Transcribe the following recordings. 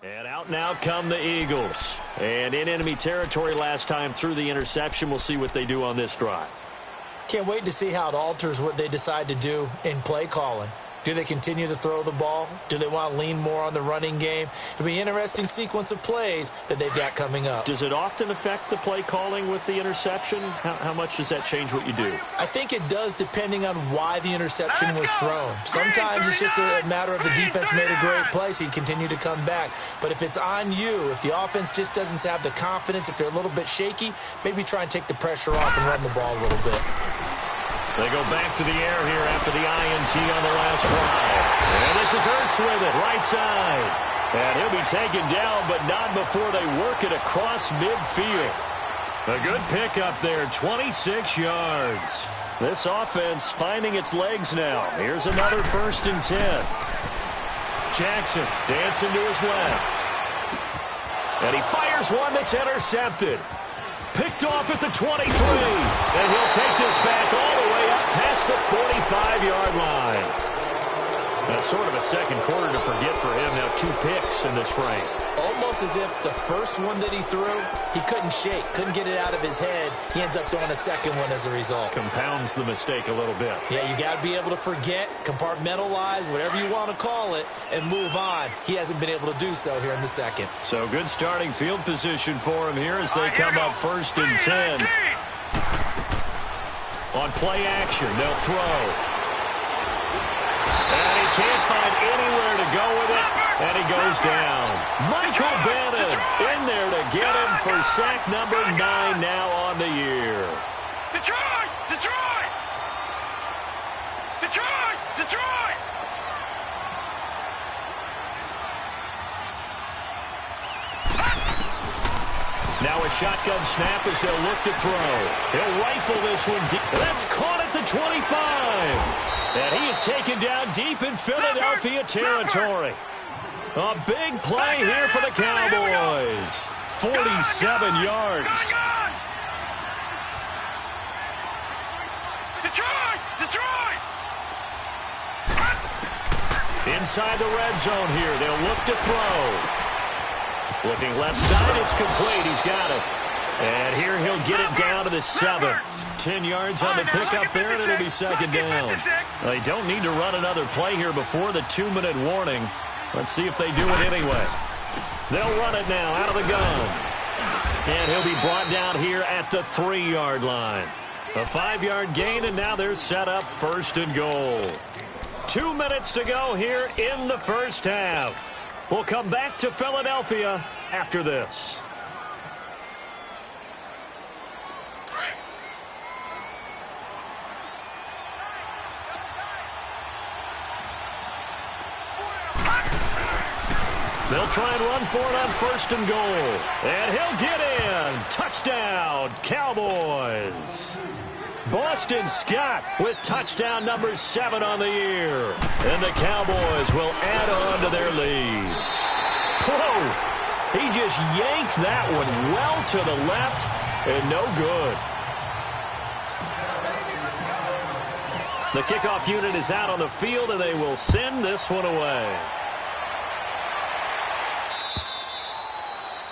And out now come the Eagles. And in enemy territory last time through the interception. We'll see what they do on this drive. Can't wait to see how it alters what they decide to do in play calling. Do they continue to throw the ball? Do they want to lean more on the running game? It'll be an interesting sequence of plays that they've got coming up. Does it often affect the play calling with the interception? How much does that change what you do? I think it does depending on why the interception was thrown. Sometimes it's just a matter of the defense made a great play, so you continue to come back. But if it's on you, if the offense just doesn't have the confidence, if they're a little bit shaky, maybe try and take the pressure off and run the ball a little bit. They go back to the air here after the INT on the last drive. And this is Ertz with it, right side. And he'll be taken down, but not before they work it across midfield. A good pickup there, 26 yards. This offense finding its legs now. Here's another 1st and 10. Jackson dancing to his left. And he fires one that's intercepted. Picked off at the 23. And he'll take this back all the way up past the 45-yard line. That's sort of a second quarter to forget for him. Now 2 picks in this frame. Almost as if the first one that he threw, he couldn't shake, couldn't get it out of his head. He ends up throwing a second one as a result. Compounds the mistake a little bit. Yeah, you got to be able to forget, compartmentalize, whatever you want to call it, and move on. He hasn't been able to do so here in the second. So good starting field position for him here as they come up 1st and 10. On play action, they'll throw. And he can't find anywhere to go with it, and he goes down. Michael Bennett in there to get him for sack number 9 now on the year. Detroit! Detroit! Detroit! Detroit! Now a shotgun snap as they'll look to throw. He'll rifle this one deep. That's caught at the 25. And he is taken down deep in Philadelphia territory. A big play here for the Cowboys. 47 yards. Detroit! Detroit! Inside the red zone here, they'll look to throw. Looking left side, it's complete. He's got it. And here he'll get it down to the 7. 10 yards on the pickup there, and it'll be second down. They don't need to run another play here before the 2-minute warning. Let's see if they do it anyway. They'll run it now out of the gun. And he'll be brought down here at the 3-yard line. A 5-yard gain, and now they're set up 1st and goal. 2 minutes to go here in the first half. We'll come back to Philadelphia after this. They'll try and run for it on 1st and goal. And he'll get in. Touchdown, Cowboys. Boston Scott with touchdown number 7 on the year. And the Cowboys will add on to their lead. Whoa! He just yanked that one well to the left and no good. The kickoff unit is out on the field, and they will send this one away.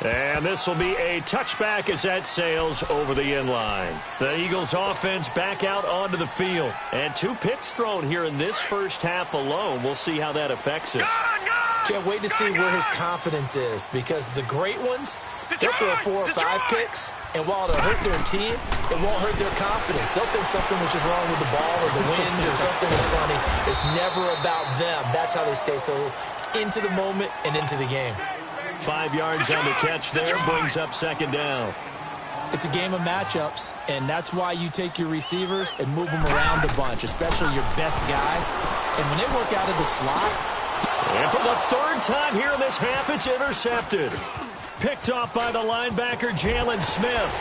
And this will be a touchback as that sails over the end line. The Eagles offense back out onto the field. And 2 picks thrown here in this first half alone. We'll see how that affects it. Can't wait to see where his confidence is, because the great ones, they'll throw 4 or 5 picks, and while it'll hurt their team, it won't hurt their confidence. They'll think something was just wrong with the ball or the wind or something was funny. It's never about them. That's how they stay so into the moment and into the game. 5 yards on the catch there, brings up second down. It's a game of matchups, and that's why you take your receivers and move them around a bunch, especially your best guys. And when they work out of the slot. And for the 3rd time here in this half, it's intercepted. Picked off by the linebacker, Jalen Smith.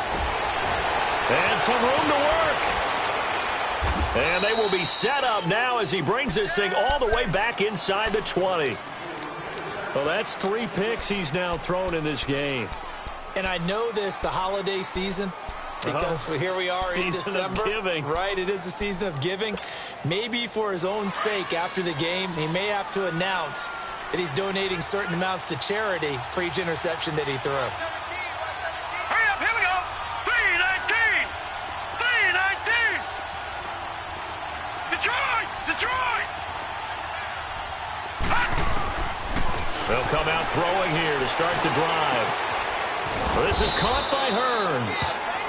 And some room to work. And they will be set up now as he brings this thing all the way back inside the 20. Well, that's 3 picks he's now thrown in this game. And I know this, the holiday season, because here we are in December. Season of giving. Right, it is the season of giving. Maybe for his own sake after the game, he may have to announce that he's donating certain amounts to charity for each interception that he threw. Hurry up, here we go. 319. 319. Detroit! Detroit! They'll come out throwing here to start the drive. This is caught by Hearns.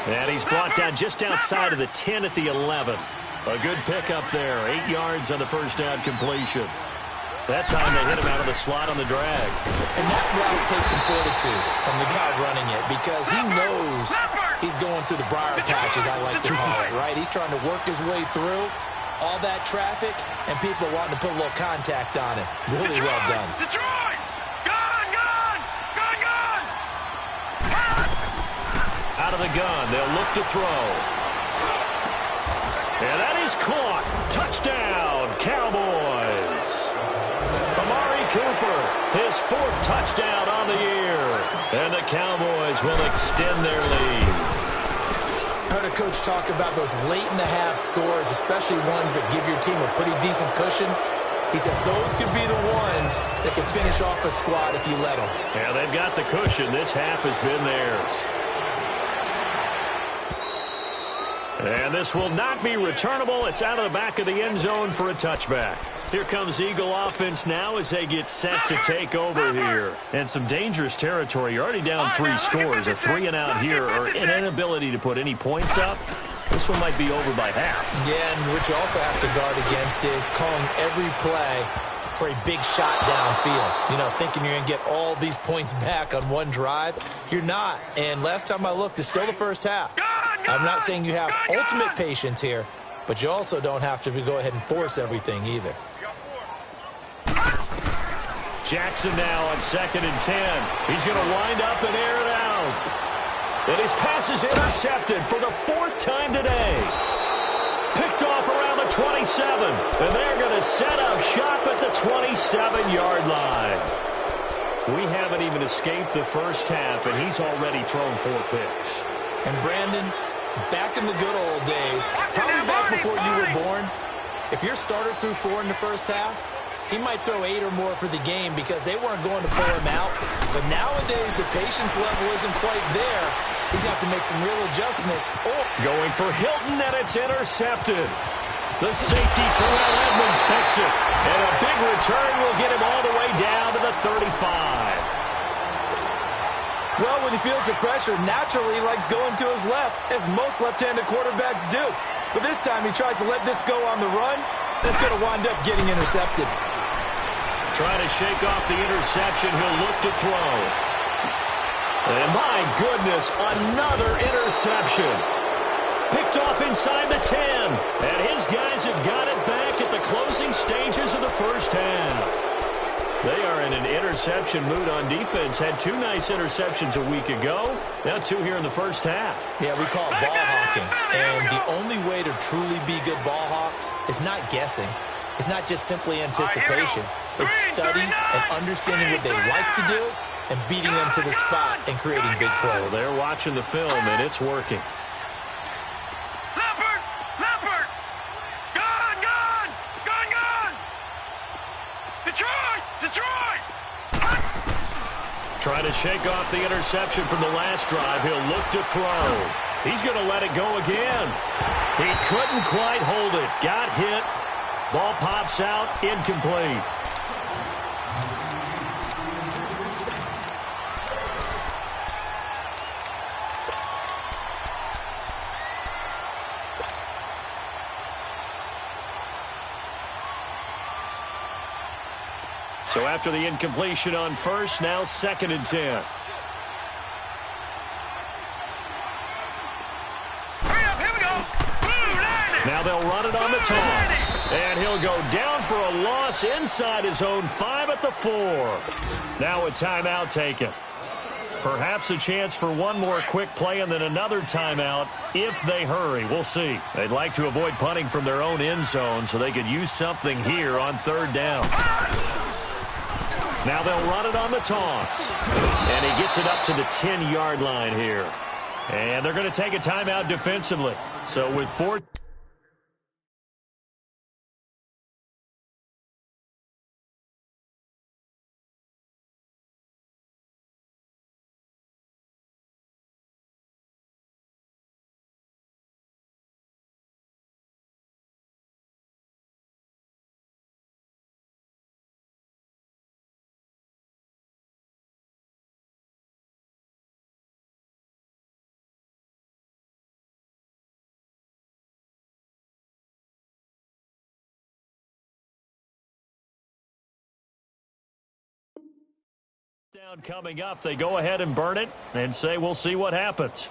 And he's brought down just outside of the 10 at the 11. A good pickup there. 8 yards on the first down completion. That time they hit him out of the slot on the drag. And that route takes some fortitude from the guy running it because he knows he's going through the briar patch, as I like to call it, right? He's trying to work his way through all that traffic, and people wanting to put a little contact on it. Really well done. Detroit! Gun! Gun! Gun! Gun! Out of the gun, they'll look to throw. And that is caught. Touchdown, Cowboys. Amari Cooper, his 4th touchdown on the year. And the Cowboys will extend their lead. I heard a coach talk about those late-in-the-half scores, especially ones that give your team a pretty decent cushion. He said those could be the ones that can finish off a squad if you let them. Yeah, they've got the cushion. This half has been theirs. And this will not be returnable. It's out of the back of the end zone for a touchback. Here comes Eagle offense now as they get set to take over here. And some dangerous territory. You're already down 3 scores. A 3-and-out here or an inability to put any points up. This one might be over by half. Yeah, and what you also have to guard against is calling every play for a big shot downfield. You know, thinking you're going to get all these points back on one drive. You're not. And last time I looked, it's still the first half. I'm not saying you have ultimate patience here, but you also don't have to go ahead and force everything either. Jackson now on 2nd and 10. He's going to wind up and air it out. And his pass is intercepted for the 4th time today. Picked off around the 27. And they're going to set up shop at the 27-yard line. We haven't even escaped the first half, and he's already thrown 4 picks. And Brandon, back in the good old days, probably back before you were born, if your starter threw 4 in the first half, he might throw 8 or more for the game because they weren't going to pull him out. But nowadays, the patience level isn't quite there. He's going to have to make some real adjustments. Going for Hilton, and it's intercepted. The safety, Terrell Edmonds, picks it. And a big return will get him all the way down to the 35. Well, when he feels the pressure, naturally he likes going to his left, as most left-handed quarterbacks do. But this time he tries to let this go on the run. That's going to wind up getting intercepted. Trying to shake off the interception. He'll look to throw. And my goodness, another interception. Picked off inside the 10. And his guys have got it back at the closing stages of the first half. They are in an interception mood on defense. Had 2 nice interceptions a week ago. Now 2 here in the first half. Yeah, we call it ball hawking. And the only way to truly be good ball hawks is not guessing. It's not just simply anticipation. It's studying and understanding what they like to do and beating them to the spot and creating big plays. Well, they're watching the film, and it's working. Leopard! Leopard! Gun! Gun! Gun! Gun! Detroit! Detroit! Trying to shake off the interception from the last drive. He'll look to throw. He's going to let it go again. He couldn't quite hold it. Got hit. Ball pops out. Incomplete. So after the incompletion on first, now 2nd and 10. Hurry up, here we go! Now they'll run it on the toss. And he'll go down for a loss inside his own 5 at the 4. Now a timeout taken. Perhaps a chance for one more quick play and then another timeout if they hurry. We'll see. They'd like to avoid punting from their own end zone so they could use something here on 3rd down. Now they'll run it on the toss. And he gets it up to the 10-yard line here. And they're going to take a timeout defensively. So with 4 Down coming up, they go ahead and burn it and say we'll see what happens.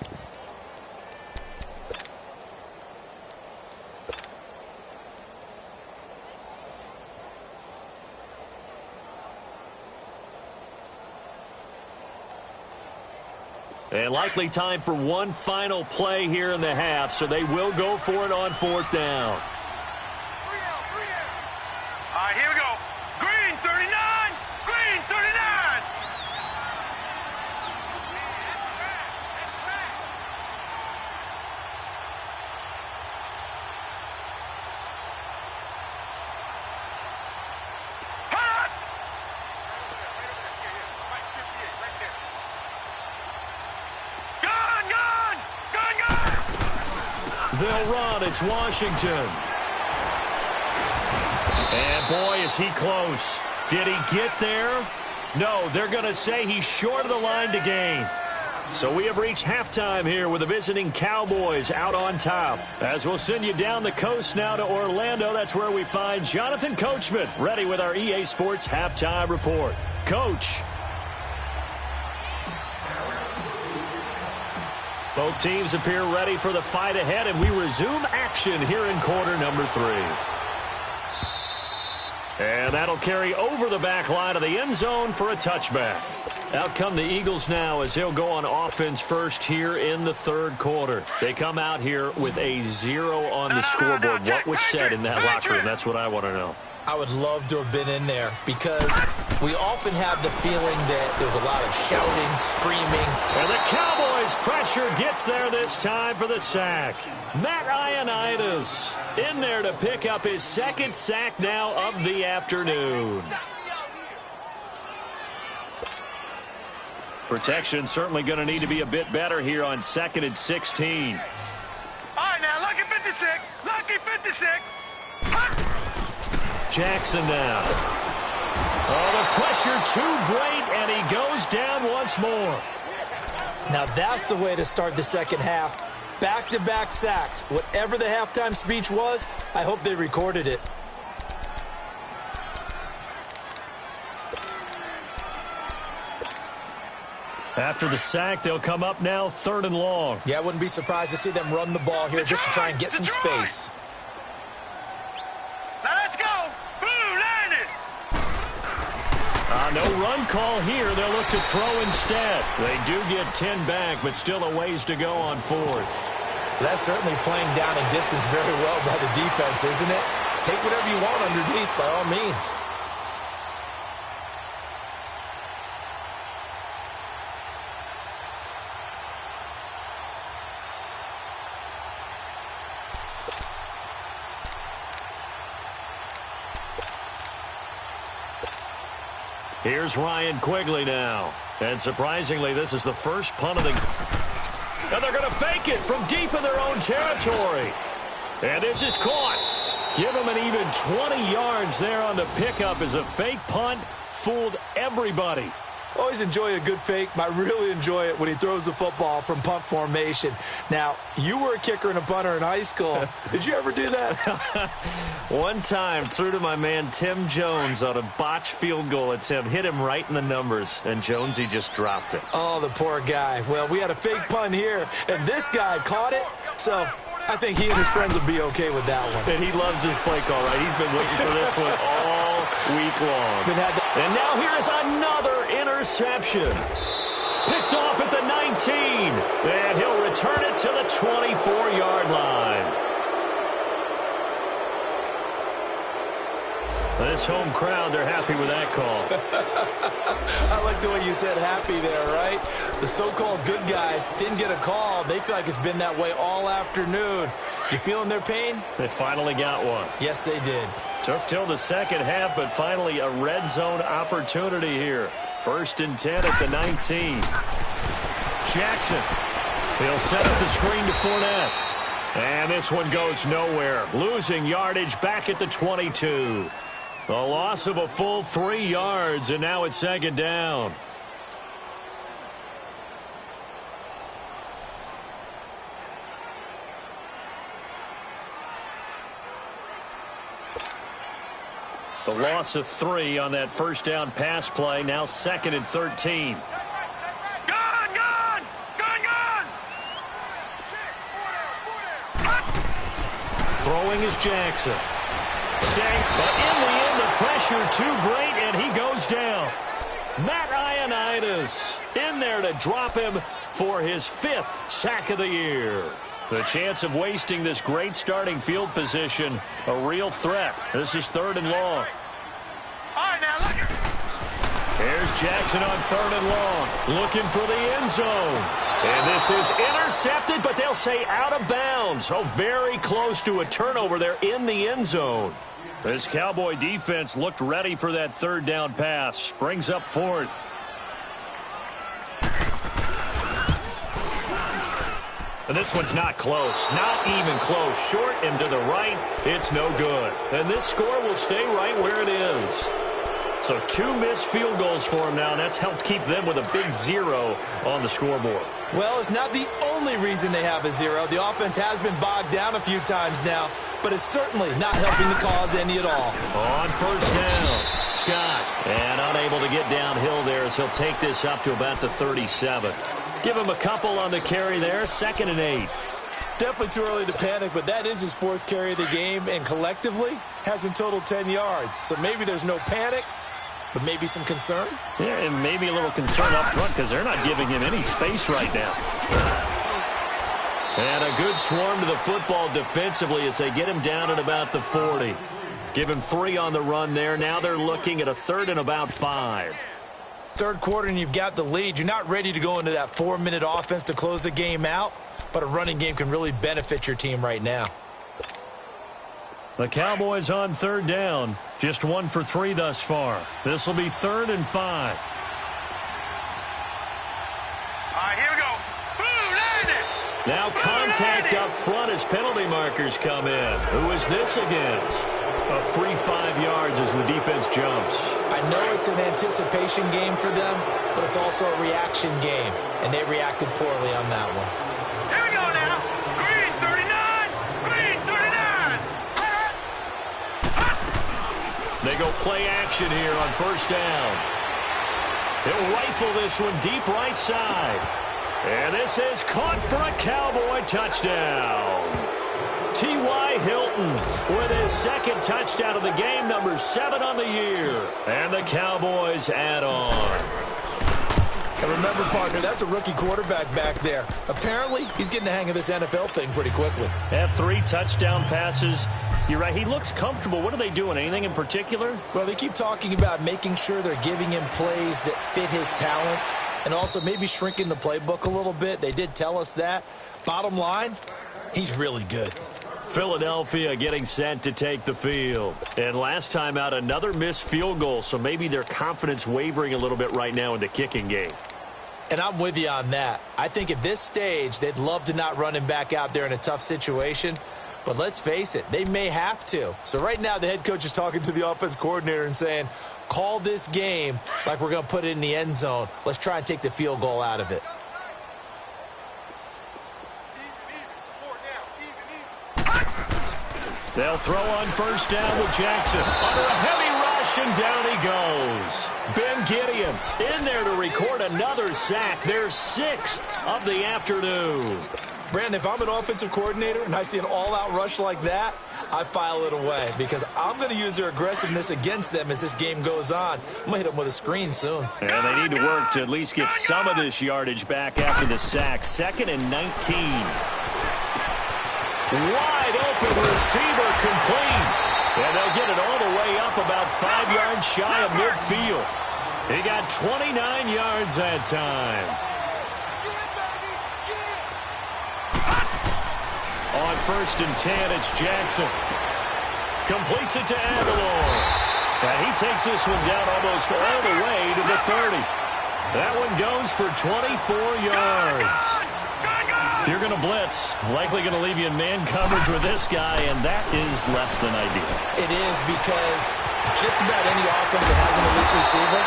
And likely time for one final play here in the half, so they will go for it on 4th down. All right, here we go. Green 39. Green 39. Hot! They'll run. It's Washington. And boy, is he close. Did he get there? No, they're going to say he's short of the line to gain. So we have reached halftime here with the visiting Cowboys out on top. As we'll send you down the coast now to Orlando, that's where we find Jonathan Coachman ready with our EA Sports halftime report. Coach. Both teams appear ready for the fight ahead, and we resume action here in quarter number 3. And that'll carry over the back line of the end zone for a touchback. Out come the Eagles now as they'll go on offense first here in the 3rd quarter. They come out here with a 0 on the scoreboard. What was said in that locker room? That's what I want to know. I would love to have been in there because we often have the feeling that there's a lot of shouting, screaming. And the Cowboys' pressure gets there this time for the sack. Matt Ioannidis in there to pick up his 2nd sack now of the afternoon. Protection certainly going to need to be a bit better here on 2nd and 16. All right, now, lucky 56. Lucky 56. Jackson now. Oh, the pressure too great, and he goes down once more. Now that's the way to start the 2nd half. Back-to-back sacks. Whatever the halftime speech was, I hope they recorded it. After the sack, they'll come up now 3rd and long. Yeah, I wouldn't be surprised to see them run the ball here just to try and get some space. Now let's go. Blue landed. No run call here. They'll look to throw instead. They do get 10 back, but still a ways to go on 4th. That's certainly playing down and distance very well by the defense, isn't it? Take whatever you want underneath, by all means. Here's Ryan Quigley now. And surprisingly, this is the first punt of the... And they're going to fake it from deep in their own territory. And this is caught. Give them an even 20 yards there on the pickup as a fake punt fooled everybody. Always enjoy a good fake, but I really enjoy it when he throws the football from punt formation. Now, you were a kicker and a punter in high school. Did you ever do that? One time, threw to my man Tim Jones on a botched field goal attempt. Hit him right in the numbers, and Jonesy just dropped it. Oh, the poor guy. Well, we had a fake punt here, and this guy caught it, so I think he and his friends will be okay with that one. And he loves his play call, right? He's been waiting for this one all week long. And now here is another interception. Picked off at the 19. And he'll return it to the 24-yard line. This home crowd, they're happy with that call. I like the way you said happy there, right? The so-called good guys didn't get a call. They feel like it's been that way all afternoon. You feeling their pain? They finally got one. Yes, they did. Took till the 2nd half, but finally a red zone opportunity here. 1st and 10 at the 19. Jackson. He'll set up the screen to Fournette. And this one goes nowhere. Losing yardage back at the 22. A loss of a full 3 yards, and now it's 2nd down. The loss of 3 on that first down pass play. Now 2nd and 13. Throwing is Jackson. Stay, but in the end, the pressure too great, and he goes down. Matt Ioannidis in there to drop him for his 5th sack of the year. The chance of wasting this great starting field position, a real threat. This is 3rd and long. All right, now look at. Here's Jackson on 3rd and long, looking for the end zone. And this is intercepted, but they'll say out of bounds. Oh, very close to a turnover there in the end zone. This Cowboy defense looked ready for that 3rd down pass. Brings up 4th. And this one's not close. Not even close. Short and to the right. It's no good. And this score will stay right where it is. So 2 missed field goals for him now, and that's helped keep them with a big 0 on the scoreboard. Well, it's not the only reason they have a 0. The offense has been bogged down a few times now, but it's certainly not helping the cause any at all. On 1st down, Scott, and unable to get downhill there as he'll take this up to about the 37. Give him a couple on the carry there, 2nd and 8. Definitely too early to panic, but that is his 4th carry of the game, and collectively has in total 10 yards. So maybe there's no panic, but maybe some concern? Yeah, and maybe a little concern up front because they're not giving him any space right now. And a good swarm to the football defensively as they get him down at about the 40. Give him 3 on the run there. Now they're looking at a 3rd and about 5. 3rd quarter and you've got the lead. You're not ready to go into that 4-minute offense to close the game out, but a running game can really benefit your team right now. The Cowboys on 3rd down. Just 1 for 3 thus far. This will be 3rd and 5. All right, here we go. Boom, land it. Now contact up front as penalty markers come in. Who is this against? A free 5 yards as the defense jumps. I know it's an anticipation game for them, but it's also a reaction game, and they reacted poorly on that one. Here we go now. Green 39. Green 39. They go play action here on 1st down. They'll rifle this one deep right side. And this is caught for a Cowboy touchdown. T.Y. Hilton with his 2nd touchdown of the game, number 7 on the year. And the Cowboys add on. And remember, partner, that's a rookie quarterback back there. Apparently, he's getting the hang of this NFL thing pretty quickly. Have 3 touchdown passes. You're right, he looks comfortable. What are they doing? Anything in particular? Well, they keep talking about making sure they're giving him plays that fit his talents and also maybe shrinking the playbook a little bit. They did tell us that. Bottom line, he's really good. Philadelphia getting set to take the field. And last time out, another missed field goal, so maybe their confidence wavering a little bit right now in the kicking game. And I'm with you on that. I think at this stage, they'd love to not run him back out there in a tough situation. But let's face it, they may have to. So right now, the head coach is talking to the offense coordinator and saying, call this game like we're going to put it in the end zone. Let's try and take the field goal out of it. They'll throw on 1st down with Jackson. Under a heavy rush, and down he goes. Ben Gideon in there to record another sack. Their 6th of the afternoon. Brandon, if I'm an offensive coordinator and I see an all-out rush like that, I file it away because I'm going to use their aggressiveness against them as this game goes on. I'm going to hit them with a screen soon. And they need to work to at least get some of this yardage back after the sack. 2nd and 19. Wide open receiver complete. And they'll get it all the way up about 5 yards shy of midfield. He got 29 yards that time. On 1st and 10, it's Jackson. Completes it to Aguilar. And he takes this one down almost all the way to the 30. That one goes for 24 yards. If you're going to blitz, likely going to leave you in man coverage with this guy, and that is less than ideal. It is because just about any offense that has an elite receiver,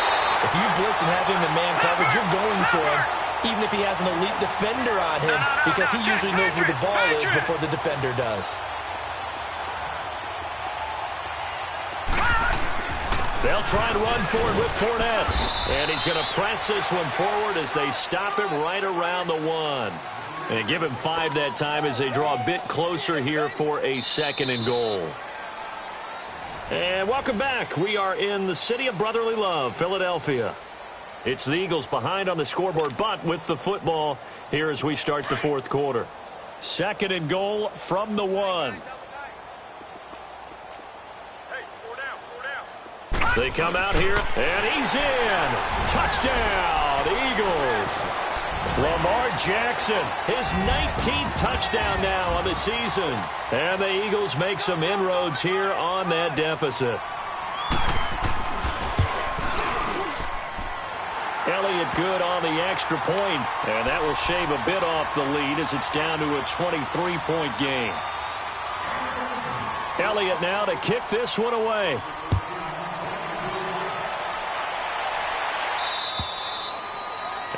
if you blitz and have him in man coverage, you're going to him, even if he has an elite defender on him, because he usually knows where the ball is before the defender does. They'll try and run for it with Fournette. And he's going to press this one forward as they stop him right around the 1. And give him 5 that time as they draw a bit closer here for a 2nd and goal. And welcome back. We are in the city of brotherly love, Philadelphia. It's the Eagles behind on the scoreboard, but with the football here as we start the 4th quarter. 2nd and goal from the 1. They come out here, and he's in. Touchdown, Eagles. Lamar Jackson, his 19th touchdown now on the season. And the Eagles make some inroads here on that deficit. Elliott good on the extra point, and that will shave a bit off the lead as it's down to a 23-point game. Elliott now to kick this one away.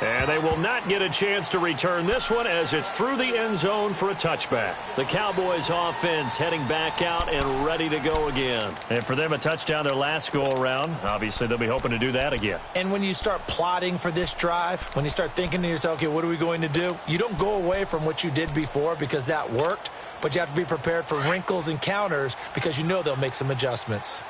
And they will not get a chance to return this one as it's through the end zone for a touchback. The Cowboys offense heading back out and ready to go again. And for them, a touchdown their last go-around. Obviously, they'll be hoping to do that again. And when you start plotting for this drive, when you start thinking to yourself, okay, what are we going to do? You don't go away from what you did before because that worked, but you have to be prepared for wrinkles and counters because you know they'll make some adjustments.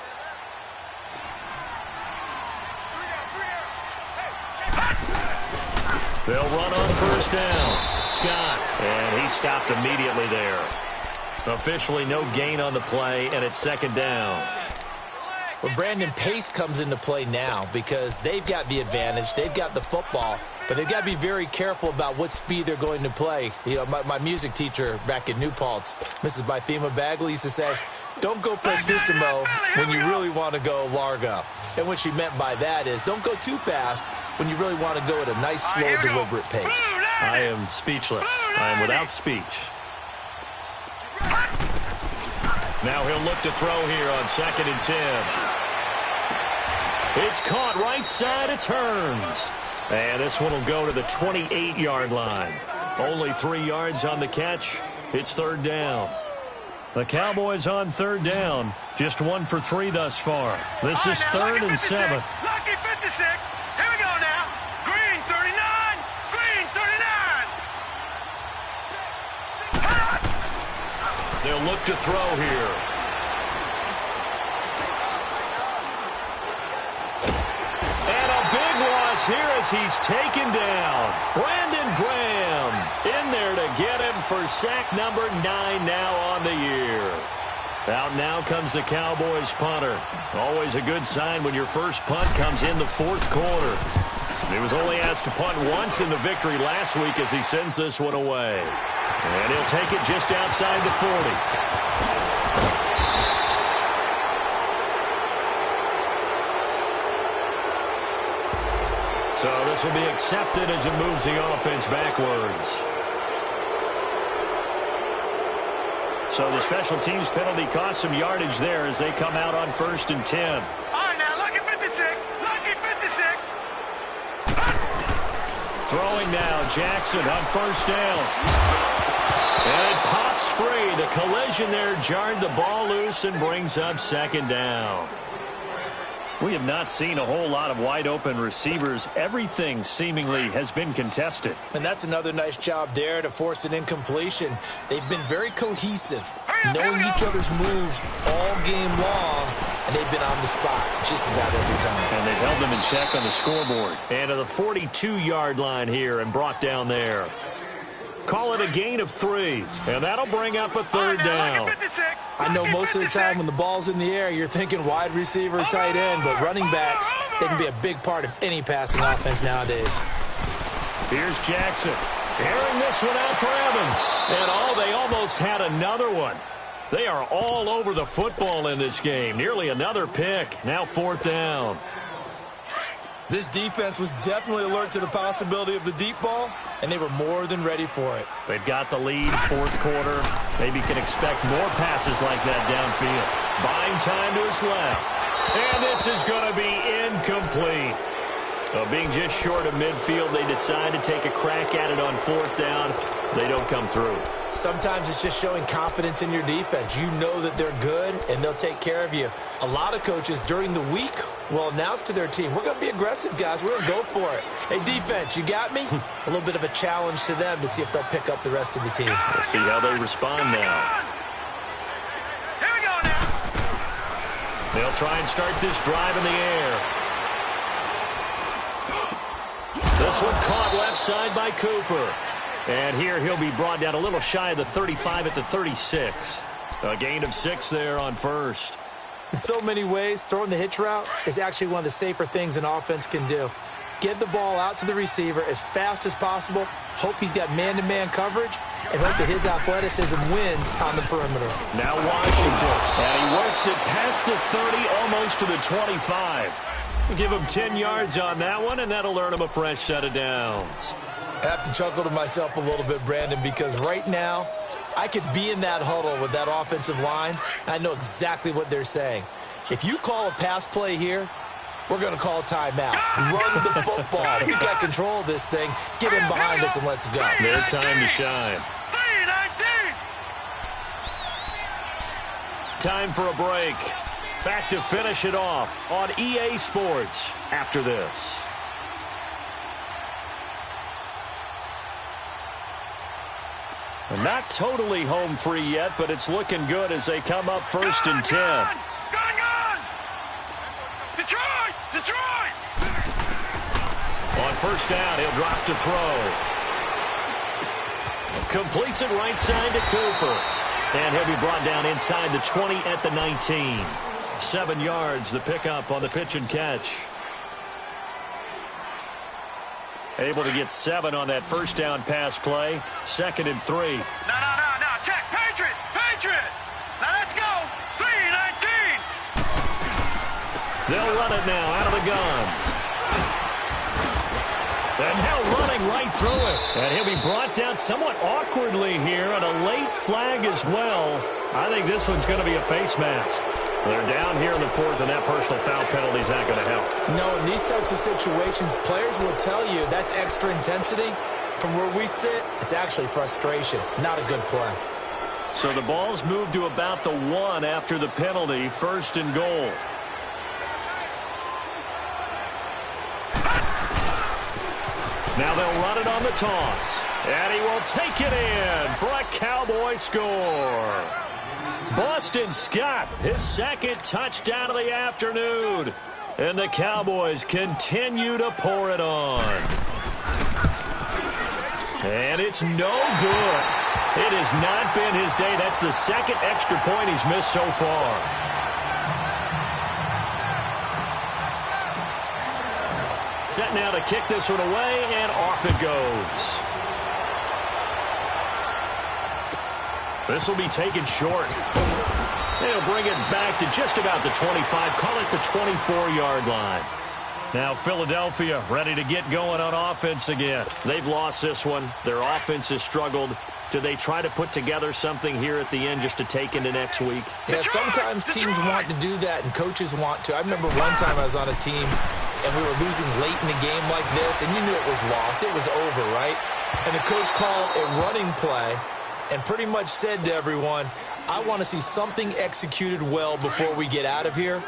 They'll run on first down. Scott, and he stopped immediately there. Officially no gain on the play, and it's 2nd down. Well, Brandon, pace comes into play now because they've got the advantage. They've got the football, but they've got to be very careful about what speed they're going to play. You know, my music teacher back in New Paltz, Mrs. Bythema Bagley, used to say, don't go prestissimo when you really want to go largo. And what she meant by that is don't go too fast when you really want to go at a nice, slow, deliberate pace. I am speechless. I am without speech. Now he'll look to throw here on 2nd and 10. It's caught right side. It's Hearns. And this one will go to the 28-yard line. Only 3 yards on the catch. It's 3rd down. The Cowboys on 3rd down. Just 1 for 3 thus far. This is 3rd and 7. Lucky 56. Here we go now. Green 39. Green 39. They'll look to throw here. And a big loss here as he's taken down. Brandon Graham in there to get him for sack number 9 now on the year. Out now comes the Cowboys punter. Always a good sign when your first punt comes in the 4th quarter. He was only asked to punt once in the victory last week as he sends this one away. And he'll take it just outside the 40. So this will be accepted as it moves the offense backwards. So the special teams penalty cost some yardage there as they come out on 1st and 10. All right, now, lucky 56. Lucky 56. Throwing now, Jackson on 1st down. And it pops free. The collision there jarred the ball loose and brings up 2nd down. We have not seen a whole lot of wide-open receivers. Everything seemingly has been contested. And that's another nice job there to force an incompletion. They've been very cohesive, knowing each other's moves all game long, and they've been on the spot just about every time. And they've held them in check on the scoreboard. And to the 42-yard line here and brought down there. Call it a gain of 3, and that'll bring up a 3rd down. I know most of the time when the ball's in the air, you're thinking wide receiver, tight end, but running backs, they can be a big part of any passing offense nowadays. Here's Jackson. Airing this one out for Evans. And they almost had another one. They are all over the football in this game. Nearly another pick. Now 4th down. This defense was definitely alert to the possibility of the deep ball, and they were more than ready for it. They've got the lead, 4th quarter. Maybe can expect more passes like that downfield. Buying time to his left. And this is going to be incomplete. Being just short of midfield, they decide to take a crack at it on 4th down. They don't come through. Sometimes it's just showing confidence in your defense. You know that they're good, and they'll take care of you. A lot of coaches during the week will announce to their team, we're going to be aggressive, guys. We're going to go for it. Hey, defense, you got me? A little bit of a challenge to them to see if they'll pick up the rest of the team. We'll see how they respond now. Here we go now. They'll try and start this drive in the air. This one caught left side by Cooper. And here he'll be brought down a little shy of the 35 at the 36. A gain of 6 there on first. In so many ways, throwing the hitch route is actually one of the safer things an offense can do. Get the ball out to the receiver as fast as possible, hope he's got man-to-man coverage, and hope that his athleticism wins on the perimeter. Now Washington, and he works it past the 30, almost to the 25. Give him 10 yards on that one, and that'll earn him a fresh set of downs. I have to chuckle to myself a little bit, Brandon, because right now, I could be in that huddle with that offensive line. I know exactly what they're saying. If you call a pass play here, we're going to call a timeout. Run the football. We got control of this thing. Get him behind us and let's go. Their time to shine. Time for a break. Back to finish it off on EA Sports after this. Not totally home free yet, but it's looking good as they come up first and 10. Gone! Detroit! Detroit! On first down, he'll drop to throw. Completes it right side to Cooper. And he'll be brought down inside the 20 at the 19. 7 yards, the pickup on the pitch and catch. Able to get 7 on that first down pass play. 2nd and 3. No. Check. Patriot. Now let's go. 3-19. They'll run it now out of the guns. And now running right through it. And he'll be brought down somewhat awkwardly here on a late flag as well. I think this one's going to be a face mask. They're down here in the 4th, and that personal foul penalty is not going to help. No, in these types of situations, players will tell you that's extra intensity. From where we sit, it's actually frustration. Not a good play. So the ball's moved to about the 1 after the penalty, 1st and goal. Now they'll run it on the toss. And he will take it in for a Cowboy score. Boston Scott, his 2nd touchdown of the afternoon. And the Cowboys continue to pour it on. And it's no good. It has not been his day. That's the 2nd extra point he's missed so far. Set now to kick this one away, and off it goes. This will be taken short. They'll bring it back to just about the 25. Call it the 24-yard line. Now Philadelphia ready to get going on offense again. They've lost this one. Their offense has struggled. Do they try to put together something here at the end just to take into next week? Yeah, sometimes teams want to do that and coaches want to. I remember one time I was on a team and we were losing late in a game like this, and you knew it was lost. It was over, right? And the coach called a running play and pretty much said to everyone, I want to see something executed well before we get out of here.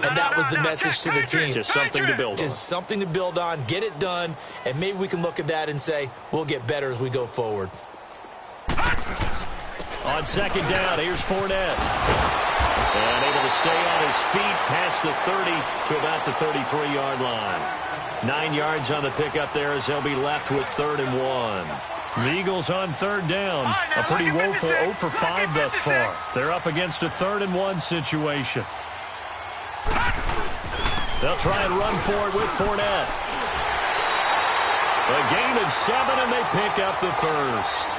And that was the message to the team. Just something to build on. Just something to build on, get it done, and maybe we can look at that and say, we'll get better as we go forward. On 2nd down, here's Fournette. And able to stay on his feet past the 30 to about the 33-yard line. 9 yards on the pickup there as they'll be left with 3rd and 1. The Eagles on 3rd down. A pretty woeful 0 for 5 thus far. They're up against a 3rd and 1 situation. They'll try and run for it with Fournette. A gain of 7, and they pick up the 1st.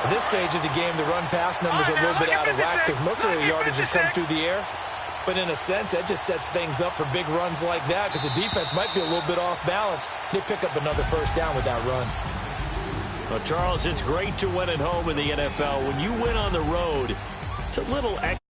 At this stage of the game, the run-pass numbers are a little bit out of whack because most of the yardage has come through the air. But in a sense, that just sets things up for big runs like that because the defense might be a little bit off balance. They pick up another 1st down with that run. Well, Charles, it's great to win at home in the NFL. When you win on the road, it's a little extra.